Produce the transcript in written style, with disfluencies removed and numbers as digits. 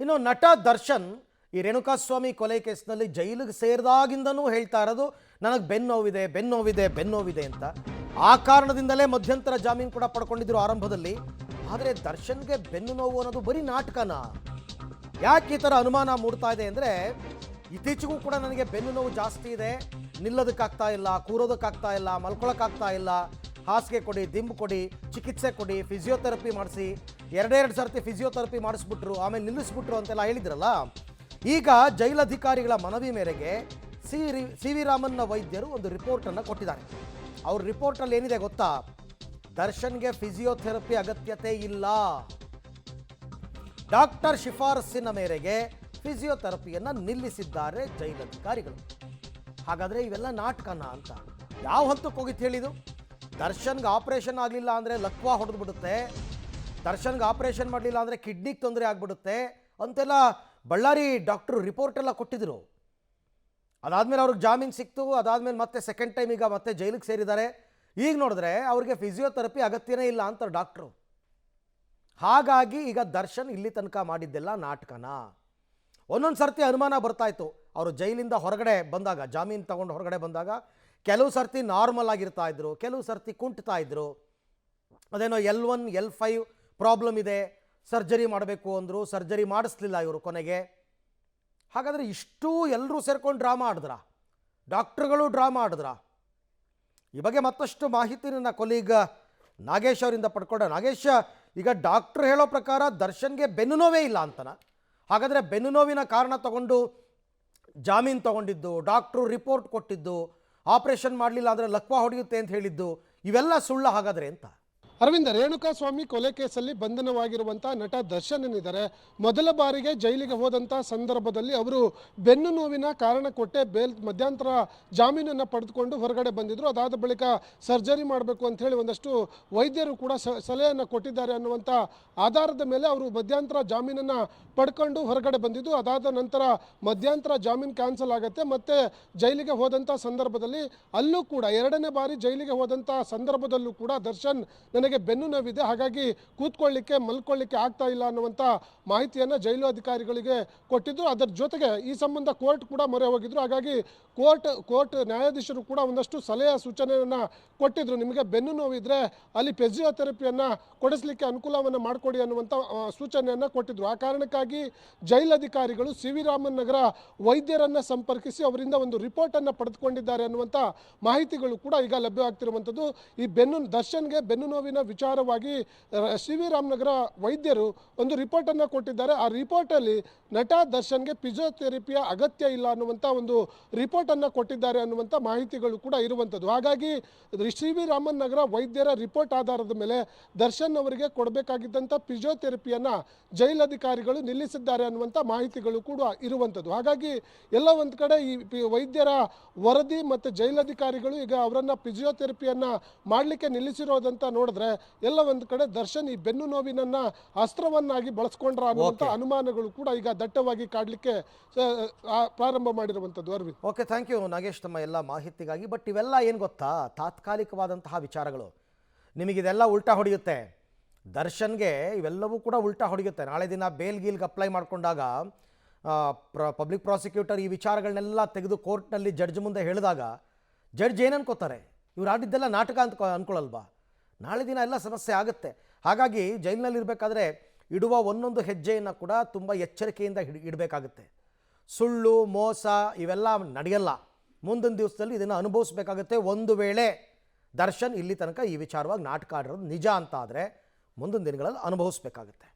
ಇನ್ನು ನಟ ದರ್ಶನ್ ಈ ರೇಣುಕಾಸ್ವಾಮಿ ಕೊಲೆ ಕೇಸ್ನಲ್ಲಿ ಜೈಲಿಗೆ ಸೇರಿದಾಗಿಂದನೂ ಹೇಳ್ತಾ ಇರೋದು ನನಗೆ ಬೆನ್ನೋವಿದೆ ಅಂತ. ಆ ಕಾರಣದಿಂದಲೇ ಮಧ್ಯಂತರ ಜಾಮೀನು ಕೂಡ ಪಡ್ಕೊಂಡಿದ್ರು ಆರಂಭದಲ್ಲಿ. ಆದರೆ ದರ್ಶನ್ಗೆ ಬೆನ್ನು ನೋವು ಅನ್ನೋದು ಬರೀ ನಾಟಕನ? ಯಾಕೆ ಈ ಥರ ಅನುಮಾನ ಮೂಡ್ತಾ ಇದೆ ಅಂದರೆ, ಇತ್ತೀಚೆಗೂ ಕೂಡ ನನಗೆ ಬೆನ್ನು ನೋವು ಜಾಸ್ತಿ ಇದೆ, ನಿಲ್ಲೋದಕ್ಕಾಗ್ತಾ ಇಲ್ಲ, ಕೂರೋದಕ್ಕಾಗ್ತಾ ಇಲ್ಲ, ಮಲ್ಕೊಳ್ಳೋಕ್ಕಾಗ್ತಾ ಇಲ್ಲ, ಹಾಸಿಗೆ ಕೊಡಿ, ದಿಂಬು ಕೊಡಿ, ಚಿಕಿತ್ಸೆ ಕೊಡಿ, ಫಿಸಿಯೋಥೆರಪಿ ಮಾಡಿಸಿ, ಎರಡೆರಡು ಸರ್ತಿ ಫಿಸಿಯೋಥೆರಪಿ ಮಾಡಿಸ್ಬಿಟ್ರು, ಆಮೇಲೆ ನಿಲ್ಲಿಸ್ಬಿಟ್ರು ಅಂತೆಲ್ಲ ಹೇಳಿದ್ರಲ್ಲ. ಈಗ ಜೈಲಧಿಕಾರಿಗಳ ಮನವಿ ಮೇರೆಗೆ ಸಿ ವಿ ರಾಮನ್ನ ವೈದ್ಯರು ಒಂದು ರಿಪೋರ್ಟನ್ನು ಕೊಟ್ಟಿದ್ದಾರೆ. ಅವ್ರ ರಿಪೋರ್ಟಲ್ಲಿ ಏನಿದೆ ಗೊತ್ತಾ? ದರ್ಶನ್ಗೆ ಫಿಸಿಯೋಥೆರಪಿ ಅಗತ್ಯತೆ ಇಲ್ಲ, ಡಾಕ್ಟರ್ ಶಿಫಾರಸ್ಸಿನ ಮೇರೆಗೆ ಫಿಸಿಯೋಥೆರಪಿಯನ್ನು ನಿಲ್ಲಿಸಿದ್ದಾರೆ ಜೈಲಧಿಕಾರಿಗಳು. ಹಾಗಾದರೆ ಇವೆಲ್ಲ ನಾಟಕನ ಅಂತ? ಯಾವ ಹಂತಕ್ಕೆ ಹೋಗಿತ್ತು ಹೇಳಿದು? ದರ್ಶನ್ಗೆ ಆಪರೇಷನ್ ಆಗಲಿಲ್ಲ ಅಂದರೆ ಲಕ್ವಾ ಹೊಡೆದು ಬಿಡುತ್ತೆ, ದರ್ಶನ್ಗೆ ಆಪರೇಷನ್ ಮಾಡಲಿಲ್ಲ ಅಂದರೆ ಕಿಡ್ನಿಗೆ ತೊಂದರೆ ಆಗಿಬಿಡುತ್ತೆ ಅಂತೆಲ್ಲ ಬಳ್ಳಾರಿ ಡಾಕ್ಟ್ರು ರಿಪೋರ್ಟೆಲ್ಲ ಕೊಟ್ಟಿದ್ರು. ಅದಾದಮೇಲೆ ಅವ್ರಿಗೆ ಜಾಮೀನು ಸಿಕ್ತು, ಅದಾದಮೇಲೆ ಮತ್ತೆ ಸೆಕೆಂಡ್ ಟೈಮ್ ಈಗ ಮತ್ತೆ ಜೈಲಿಗೆ ಸೇರಿದ್ದಾರೆ. ಈಗ ನೋಡಿದ್ರೆ ಅವ್ರಿಗೆ ಫಿಸಿಯೋಥೆರಪಿ ಅಗತ್ಯನೇ ಇಲ್ಲ ಅಂತಾರೆ ಡಾಕ್ಟ್ರು. ಹಾಗಾಗಿ ಈಗ ದರ್ಶನ್ ಇಲ್ಲಿ ತನಕ ಮಾಡಿದ್ದೆಲ್ಲ ನಾಟಕನ? ಒಂದೊಂದು ಸರ್ತಿ ಅನುಮಾನ ಬರ್ತಾಯಿತ್ತು. ಅವರು ಜೈಲಿಂದ ಹೊರಗಡೆ ಬಂದಾಗ, ಜಾಮೀನು ತಗೊಂಡು ಹೊರಗಡೆ ಬಂದಾಗ ಕೆಲವು ಸರ್ತಿ ನಾರ್ಮಲ್ ಆಗಿರ್ತಾ ಇದ್ರು, ಕೆಲವು ಸರ್ತಿ ಕುಂಟ್ತಾ ಇದ್ರು. ಅದೇನೋ L1 L5 ಪ್ರಾಬ್ಲಮ್ ಇದೆ, ಸರ್ಜರಿ ಮಾಡಬೇಕು ಅಂದರು, ಸರ್ಜರಿ ಮಾಡಿಸ್ಲಿಲ್ಲ ಇವರು ಕೊನೆಗೆ. ಹಾಗಾದರೆ ಇಷ್ಟು ಎಲ್ಲರೂ ಸೇರ್ಕೊಂಡು ಡ್ರಾಮಾ ಆಡಿದ್ರ, ಡಾಕ್ಟ್ರುಗಳು ಡ್ರಾಮಾ ಆಡಿದ್ರ? ಈ ಬಗ್ಗೆ ಮತ್ತಷ್ಟು ಮಾಹಿತಿ ನನ್ನ ಕೊಲೀಗ್ ನಾಗೇಶ್ ಅವರಿಂದ ಪಡ್ಕೊಂಡ. ನಾಗೇಶ್, ಈಗ ಡಾಕ್ಟ್ರು ಹೇಳೋ ಪ್ರಕಾರ ದರ್ಶನ್ಗೆ ಬೆನ್ನು ನೋವೇ ಇಲ್ಲ ಅಂತನ? ಹಾಗಾದರೆ ಬೆನ್ನು ನೋವಿನ ಕಾರಣ ತಗೊಂಡು ಜಾಮೀನು ತಗೊಂಡಿದ್ದು, ಡಾಕ್ಟ್ರು ರಿಪೋರ್ಟ್ ಕೊಟ್ಟಿದ್ದು, ಆಪರೇಷನ್ ಮಾಡಲಿಲ್ಲ ಅಂದರೆ ಲಕ್ವಾ ಹೊಡೆಯುತ್ತೆ ಅಂತ ಹೇಳಿದ್ದು, ಇವೆಲ್ಲ ಸುಳ್ಳು ಹಾಗಾದರೆ ಅಂತ? ಅರವಿಂದ, ರೇಣುಕಾಸ್ವಾಮಿ ಕೊಲೆ ಕೇಸಲ್ಲಿ ಬಂಧನವಾಗಿರುವಂಥ ನಟ ದರ್ಶನ್ ಏನಿದ್ದಾರೆ, ಮೊದಲ ಬಾರಿಗೆ ಜೈಲಿಗೆ ಹೋದಂಥ ಸಂದರ್ಭದಲ್ಲಿ ಅವರು ಬೆನ್ನು ನೋವಿನ ಕಾರಣ ಕೊಟ್ಟೆ ಮಧ್ಯಂತರ ಜಾಮೀನನ್ನು ಪಡೆದುಕೊಂಡು ಹೊರಗಡೆ ಬಂದಿದ್ದರು. ಅದಾದ ಬಳಿಕ ಸರ್ಜರಿ ಮಾಡಬೇಕು ಅಂತ ಹೇಳಿ ಒಂದಷ್ಟು ವೈದ್ಯರು ಕೂಡ ಸಲಹೆಯನ್ನು ಕೊಟ್ಟಿದ್ದಾರೆ ಅನ್ನುವಂಥ ಆಧಾರದ ಮೇಲೆ ಅವರು ಮಧ್ಯಂತರ ಜಾಮೀನನ್ನು ಪಡ್ಕೊಂಡು ಹೊರಗಡೆ ಬಂದಿದ್ದು. ಅದಾದ ನಂತರ ಮಧ್ಯಂತರ ಜಾಮೀನು ಕ್ಯಾನ್ಸಲ್ ಆಗುತ್ತೆ. ಮತ್ತು ಜೈಲಿಗೆ ಹೋದಂಥ ಸಂದರ್ಭದಲ್ಲಿ ಅಲ್ಲೂ ಕೂಡ ಎರಡನೇ ಬಾರಿ ಜೈಲಿಗೆ ಹೋದಂಥ ಸಂದರ್ಭದಲ್ಲೂ ಕೂಡ ದರ್ಶನ್ ನನಗೆ ಬೆನ್ನು ನೋವಿದೆ, ಹಾಗಾಗಿ ಕೂತ್ಕೊಳ್ಳಿಕ್ಕೆ ಮಲ್ಕೊಳ್ಳಿಕ್ಕೆ ಆಗ್ತಾ ಇಲ್ಲ ಅನ್ನುವಂಥ ಮಾಹಿತಿಯನ್ನು ಜೈಲು ಅಧಿಕಾರಿಗಳಿಗೆ ಕೊಟ್ಟಿದ್ದು. ಅದರ ಜೊತೆಗೆ ಈ ಸಂಬಂಧ ಕೋರ್ಟ್ ಕೂಡ ಮೊರೆ ಹೋಗಿದ್ರು. ಹಾಗಾಗಿ ಕೋರ್ಟ್ ನ್ಯಾಯಾಧೀಶರು ಕೂಡ ಒಂದಷ್ಟು ಸಲಹೆ ಸೂಚನೆಯನ್ನು ಕೊಟ್ಟಿದ್ರು. ನಿಮಗೆ ಬೆನ್ನು ನೋವಿದ್ರೆ ಅಲ್ಲಿ ಫಿಸಿಯೋಥೆರಪಿಯನ್ನು ಕೊಡಿಸಲಿಕ್ಕೆ ಅನುಕೂಲವನ್ನು ಮಾಡಿಕೊಡಿ ಅನ್ನುವಂಥ ಸೂಚನೆಯನ್ನು ಕೊಟ್ಟಿದ್ರು. ಆ ಕಾರಣಕ್ಕಾಗಿ ಜೈಲಧಿಕಾರಿಗಳು ಸಿ ವಿ ರಾಮನ್ ನಗರ ವೈದ್ಯರನ್ನು ಸಂಪರ್ಕಿಸಿ ಅವರಿಂದ ಒಂದು ರಿಪೋರ್ಟನ್ನು ಪಡೆದುಕೊಂಡಿದ್ದಾರೆ ಅನ್ನುವಂಥ ಮಾಹಿತಿಗಳು ಕೂಡ ಈಗ ಲಭ್ಯವಾಗ್ತಿರುವಂಥದ್ದು. ಈ ದರ್ಶನ್ಗೆ ಬೆನ್ನು ನೋವಿನ ವಿಚಾರವಾಗಿ ಸಿ ವಿ ರಾಮನಗರ ವೈದ್ಯರು ಒಂದು ರಿಪೋರ್ಟನ್ನು ಕೊಟ್ಟಿದ್ದಾರೆ. ಆ ರಿಪೋರ್ಟಲ್ಲಿ ನಟ ದರ್ಶನ್ಗೆ ಫಿಸಿಯೋಥೆರಪಿಯ ಅಗತ್ಯ ಇಲ್ಲ ಅನ್ನುವಂಥ ಒಂದು ರಿಪೋರ್ಟನ್ನು ಕೊಟ್ಟಿದ್ದಾರೆ ಅನ್ನುವಂಥ ಮಾಹಿತಿಗಳು ಕೂಡ ಇರುವಂಥದ್ದು. ಹಾಗಾಗಿ ಸಿ ವಿ ರಾಮನ್ ನಗರ ವೈದ್ಯರ ರಿಪೋರ್ಟ್ ಆಧಾರದ ಮೇಲೆ ದರ್ಶನ್ ಅವರಿಗೆ ಕೊಡಬೇಕಾಗಿದ್ದಂಥ ಫಿಸಿಯೋಥೆರಪಿಯನ್ನು ಜೈಲಧಿಕಾರಿಗಳು ನಿಲ್ಲಿಸಿದ್ದಾರೆ ಅನ್ನುವಂಥ ಮಾಹಿತಿಗಳು ಕೂಡ ಇರುವಂಥದ್ದು. ಹಾಗಾಗಿ ಎಲ್ಲ ಒಂದು ಕಡೆ ಈ ವೈದ್ಯರ ವರದಿ ಮತ್ತು ಜೈಲಧಿಕಾರಿಗಳು ಈಗ ಅವರನ್ನು ಫಿಸಿಯೋಥೆರಪಿಯನ್ನು ಮಾಡಲಿಕ್ಕೆ ನಿಲ್ಲಿಸಿರೋದಂತ ನೋಡಿದ್ರೆ ಎಲ್ಲ ಒಂದು ಕಡೆ ದರ್ಶನ್ ಈ ಬೆನ್ನು ನೋವಿನನ್ನ ಅಸ್ತ್ರವನ್ನಾಗಿ ಬಳಸ್ಕೊಂಡ್ರ ಅನ್ನುವಂಥ ಅನುಮಾನಗಳು ಕೂಡ ಈಗ ದಟ್ಟವಾಗಿ ಕಾಡಲಿಕ್ಕೆ ಪ್ರಾರಂಭ ಮಾಡಿರುವಂಥದ್ದು. Arvind, okay, thank you Nagesh ತಮ್ಮ ಎಲ್ಲ ಮಾಹಿತಿಗಾಗಿ. ಬಟ್ ಇವೆಲ್ಲ ಏನು ಗೊತ್ತಾ, ತಾತ್ಕಾಲಿಕವಾದಂತಹ ವಿಚಾರಗಳು. ನಿಮಗಿದೆಲ್ಲ ಉಲ್ಟಾ ಹೊಡೆಯುತ್ತೆ. ದರ್ಶನ್ಗೆ ಇವೆಲ್ಲವೂ ಕೂಡ ಉಲ್ಟಾ ಹೊಡೆಯುತ್ತೆ. ನಾಳೆ ದಿನ ಬೇಲ್ ಗೀಲ್ಗೆ ಅಪ್ಲೈ ಮಾಡಿಕೊಂಡಾಗ ಪಬ್ಲಿಕ್ ಪ್ರಾಸಿಕ್ಯೂಟರ್ ಈ ವಿಚಾರಗಳನ್ನೆಲ್ಲ ತೆಗೆದು ಕೋರ್ಟ್ನಲ್ಲಿ ಜಡ್ಜ್ ಮುಂದೆ ಹೇಳಿದಾಗ ಜಡ್ಜ್ ಏನು ಅನ್ಕೋತಾರೆ? ಇವ್ರು ಆಡಿದ್ದೆಲ್ಲ ನಾಟಕ ಅಂತ ಅನ್ಕೊಳ್ಳಲ್ವಾ? ನಾಳೆ ದಿನ ಎಲ್ಲ ಸಮಸ್ಯೆ ಆಗುತ್ತೆ. ಹಾಗಾಗಿ ಜೈಲಿನಲ್ಲಿರಬೇಕಾದ್ರೆ ಇಡುವ ಒಂದೊಂದು ಹೆಜ್ಜೆಯನ್ನು ಕೂಡ ತುಂಬ ಎಚ್ಚರಿಕೆಯಿಂದ ಇಡಬೇಕಾಗುತ್ತೆ. ಸುಳ್ಳು ಮೋಸ ಇವೆಲ್ಲ ನಡೆಯಲ್ಲ. ಮುಂದಿನ ದಿವಸದಲ್ಲಿ ಇದನ್ನು ಅನುಭವಿಸ್ಬೇಕಾಗುತ್ತೆ. ಒಂದು ವೇಳೆ ದರ್ಶನ್ ಇಲ್ಲಿ ತನಕ ಈ ವಿಚಾರವಾಗಿ ನಾಟಕ ಆಡಿರೋದು ನಿಜ ಅಂತ ಆದರೆ ಮುಂದಿನ ದಿನಗಳಲ್ಲಿ ಅನುಭವಿಸ್ಬೇಕಾಗುತ್ತೆ.